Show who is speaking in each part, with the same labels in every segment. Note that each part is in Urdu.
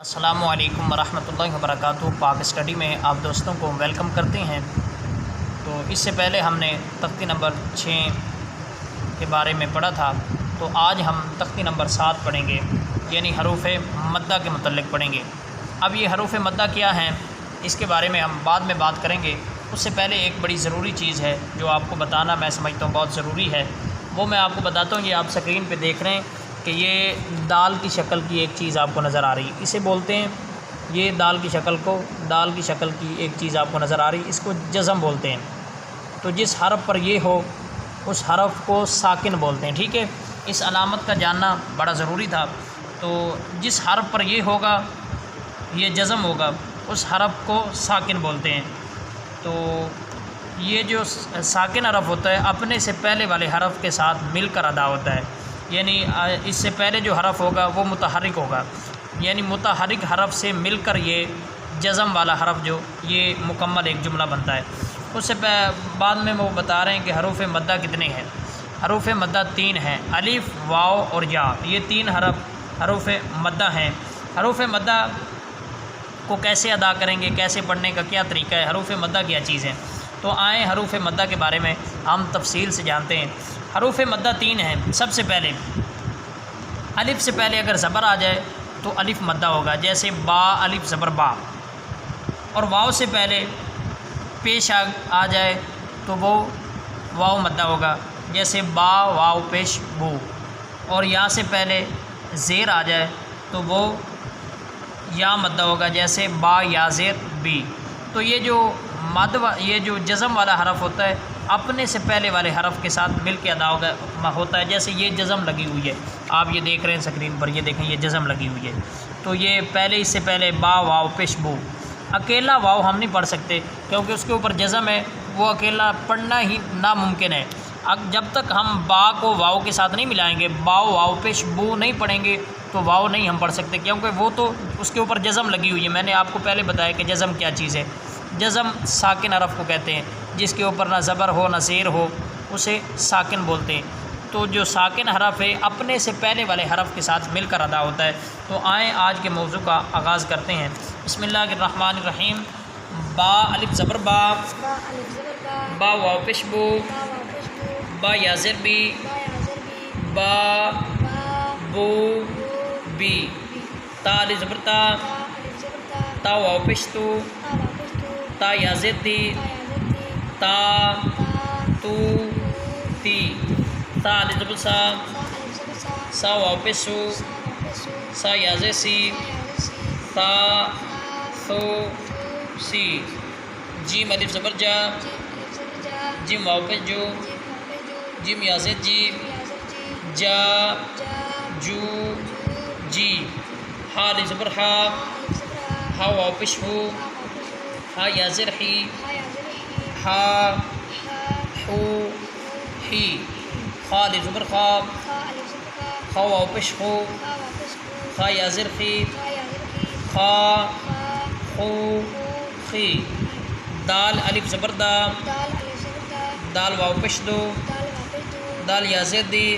Speaker 1: السلام علیکم ورحمۃ اللہ وبرکاتہ۔ پاک اسٹڈی میں آپ دوستوں کو ویلکم کرتے ہیں۔ تو اس سے پہلے ہم نے تختی نمبر 6 کے بارے میں پڑھا تھا، تو آج ہم تختی نمبر 7 پڑھیں گے، یعنی حروف مدہ کے متعلق پڑھیں گے۔ اب یہ حروف مدہ کیا ہیں اس کے بارے میں ہم بعد میں بات کریں گے۔ اس سے پہلے ایک بڑی ضروری چیز ہے جو آپ کو بتانا میں سمجھتا ہوں بہت ضروری ہے، وہ میں آپ کو بتاتا ہوں۔ یہ آپ اسکرین پہ دیکھ رہے ہیں کہ یہ دال کی شکل کی ایک چیز آپ کو نظر آ رہی ہے، اسے بولتے ہیں، یہ دال کی شکل کی ایک چیز آپ کو نظر آ رہی ہے، اس کو جزم بولتے ہیں۔ تو جس حرف پر یہ ہو اس حرف کو ساکن بولتے ہیں، ٹھیک ہے۔ اس علامت کا جاننا بڑا ضروری تھا۔ تو جس حرف پر یہ ہوگا، یہ جزم ہوگا، اس حرف کو ساکن بولتے ہیں۔ تو یہ جو ساکن حرف ہوتا ہے اپنے سے پہلے والے حرف کے ساتھ مل کر ادا ہوتا ہے، یعنی اس سے پہلے جو حرف ہوگا وہ متحرک ہوگا، یعنی متحرک حرف سے مل کر یہ جزم والا حرف جو یہ مکمل ایک جملہ بنتا ہے۔ اس سے بعد میں وہ بتا رہے ہیں کہ حروف مدہ کتنے ہیں۔ حروف مدہ 3 ہیں، الف، واو اور یا، یہ 3 حروف مدہ ہیں۔ حروف مدہ کو کیسے ادا کریں گے، کیسے پڑھنے کا کیا طریقہ ہے، حروف مدہ کیا چیز ہیں، تو آئیں حروف مدہ کے بارے میں ہم تفصیل سے جانتے ہیں۔ حروف مدہ 3 ہیں۔ سب سے پہلے الف سے پہلے اگر زبر آ جائے تو الف مدہ ہوگا، جیسے با، الف زبر با۔ اور واو سے پہلے پیش آ جائے تو وہ واو مدہ ہوگا، جیسے با واو پیش بو۔ اور یا سے پہلے زیر آ جائے تو وہ یا مدہ ہوگا، جیسے با یا زیر بی۔ تو یہ جو جزم والا حرف ہوتا ہے اپنے سے پہلے والے حرف کے ساتھ مل کے ادا ہوتا ہے، جیسے یہ جزم لگی ہوئی ہے، آپ یہ دیکھ رہے ہیں اسکرین پر، یہ دیکھیں یہ جزم لگی ہوئی ہے۔ تو یہ اس سے پہلے با واو پیش بو۔ اکیلا واو ہم نہیں پڑھ سکتے کیونکہ اس کے اوپر جزم ہے، وہ اکیلا پڑھنا ہی ناممکن ہے۔ جب تک ہم با کو واو کے ساتھ نہیں ملائیں گے، با واو پیش بو نہیں پڑھیں گے تو واو نہیں ہم پڑھ سکتے، کیونکہ وہ تو اس کے اوپر جزم لگی ہوئی ہے۔ میں نے آپ کو پہلے بتایا کہ جزم کیا چیز ہے۔ جزم ساکن حرف کو کہتے ہیں، جس کے اوپر نہ زبر ہو نہ زیر ہو، اسے ساکن بولتے ہیں۔ تو جو ساکن حرف ہے اپنے سے پہلے والے حرف کے ساتھ مل کر ادا ہوتا ہے۔ تو آئیں آج کے موضوع کا آغاز کرتے ہیں۔ بسم اللہ الرحمن الرحیم۔ با الف زبر با، با واو پیش بو، با یا زیر بی، با بو بی۔ تا الف زبر تا، تا واو پیش تو، تا یا زیر تی، تا تو تی۔ تا الف زبر سا، سا واو پیش سو، سا یا زیر سی، تا ثو سی۔ جیم الف زبر جا، جیم واو پیش جو، جیم یا زیر جی، جا جو جی۔ ہا الف زبر ہا، ہا واو پیش ہو، ہا یا زیر ہی، ہا ہو ہی۔ خا الف زبر خا، خا واو پیش ہو، خا یا زیر خی، خا خو خی۔ دال الف زبر دا، دال واو پیش دو، دال یا زیر دی،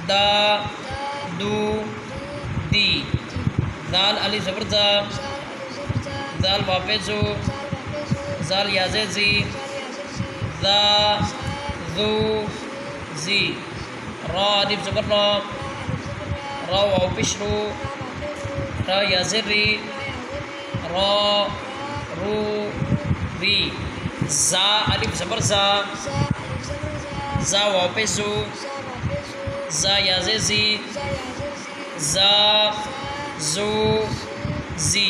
Speaker 1: دا دو دی۔ دال الف زبر دا، دال واو پیش زو، زال یا زیر زی، دا زو زی۔ را الف زبر را، را واو پیش رو، را یا زیر ری، را رو ری۔ زا الف زبر زا، زا واو پیش زو، زا یا زیر زی، زا زو زی۔